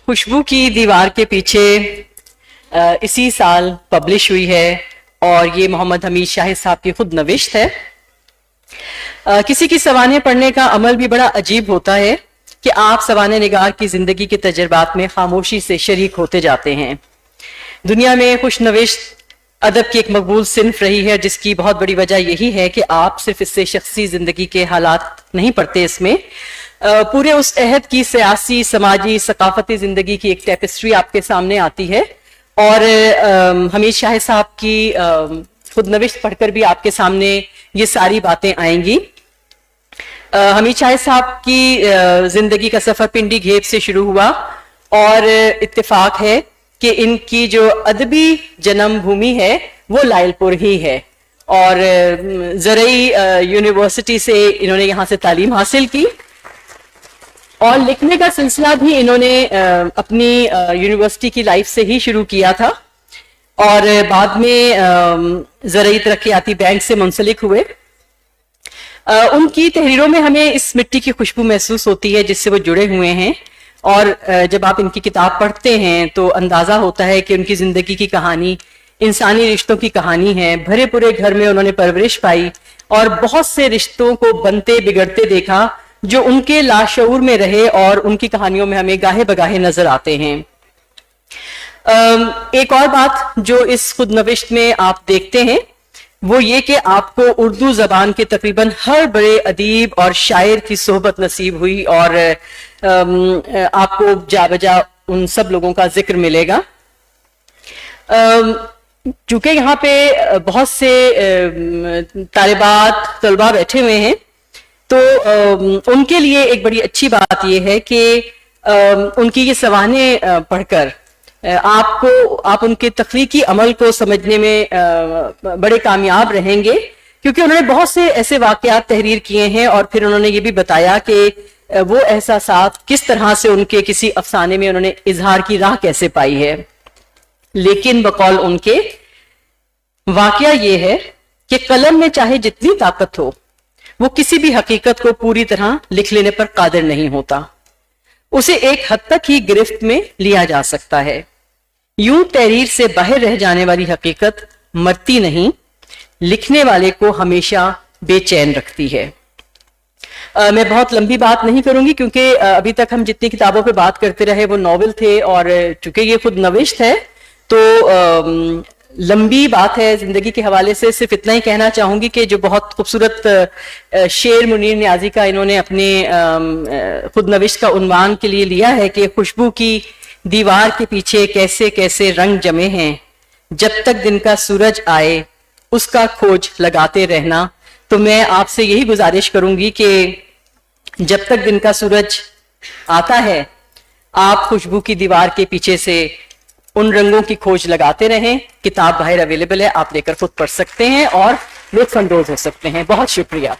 खुशबू की दीवार के पीछे इसी साल पब्लिश हुई है और ये मोहम्मद हमीद शाहिद साहब की खुद नविश्त है। किसी की सवाने पढ़ने का अमल भी बड़ा अजीब होता है कि आप सवाने निगार की जिंदगी के तजर्बात में खामोशी से शरीक होते जाते हैं। दुनिया में खुशनविश्त अदब की एक मकबूल सिन्फ रही है, जिसकी बहुत बड़ी वजह यही है कि आप सिर्फ इससे शख्सी जिंदगी के हालात नहीं पढ़ते, इसमें पूरे उस अहद की सियासी, समाजी, सकाफती जिंदगी की एक टेपेस्ट्री आपके सामने आती है। और हमीद शाहिद साहब की खुद नविश्त पढ़कर भी आपके सामने ये सारी बातें आएंगी। हमीद शाहिद साहब की जिंदगी का सफर पिंडी घेप से शुरू हुआ और इत्तेफाक है कि इनकी जो अदबी जन्म भूमि है वो लायलपुर ही है और ज़रई यूनिवर्सिटी से इन्होंने यहाँ से तालीम हासिल की और लिखने का सिलसिला भी इन्होंने अपनी यूनिवर्सिटी की लाइफ से ही शुरू किया था और बाद में ज़रई तरक्याती बैंक से मुंसलिक हुए। उनकी तहरीरों में हमें इस मिट्टी की खुशबू महसूस होती है जिससे वो जुड़े हुए हैं और जब आप इनकी किताब पढ़ते हैं तो अंदाजा होता है कि उनकी जिंदगी की कहानी इंसानी रिश्तों की कहानी है। भरे पूरे घर में उन्होंने परवरिश पाई और बहुत से रिश्तों को बनते बिगड़ते देखा जो उनके लाशऊर में रहे और उनकी कहानियों में हमें गाहे बगाहे नजर आते हैं। एक और बात जो इस खुद नविश्त में आप देखते हैं वो ये कि आपको उर्दू जबान के तकरीबन हर बड़े अदीब और शायर की सोहबत नसीब हुई और आपको जा बजा उन सब लोगों का जिक्र मिलेगा। चूंकि यहाँ पे बहुत से तालिबात तलबा बैठे हुए हैं तो उनके लिए एक बड़ी अच्छी बात यह है कि उनकी ये सवाने पढ़कर आप उनके तख्लीकी अमल को समझने में बड़े कामयाब रहेंगे, क्योंकि उन्होंने बहुत से ऐसे वाकयात तहरीर किए हैं और फिर उन्होंने ये भी बताया कि वो एहसासात किस तरह से उनके किसी अफसाने में उन्होंने इजहार की राह कैसे पाई है। लेकिन बकौल उनके वाकया ये है कि कलम में चाहे जितनी ताकत हो वो किसी भी हकीकत को पूरी तरह लिख लेने पर कादिर नहीं होता, उसे एक हद तक ही गिरफ्त में लिया जा सकता है। यूं तहरीर से बाहर रह जाने वाली हकीकत मरती नहीं, लिखने वाले को हमेशा बेचैन रखती है। मैं बहुत लंबी बात नहीं करूंगी क्योंकि अभी तक हम जितनी किताबों पे बात करते रहे वो नॉवेल थे और चूंकि ये खुद नविश्त है तो लंबी बात है। जिंदगी के हवाले से सिर्फ इतना ही कहना चाहूंगी कि जो बहुत खूबसूरत शेर मुनीर नियाजी का इन्होंने अपने खुद नविश्त का उन्वान के लिए लिया है कि खुशबू की दीवार के पीछे कैसे कैसे रंग जमे हैं, जब तक दिन का सूरज आए उसका खोज लगाते रहना। तो मैं आपसे यही गुजारिश करूंगी कि जब तक दिन का सूरज आता है आप खुशबू की दीवार के पीछे से उन रंगों की खोज लगाते रहें। किताब बाहर अवेलेबल है, आप लेकर खुद पढ़ सकते हैं और लुत्फ अंदोज हो सकते हैं। बहुत शुक्रिया।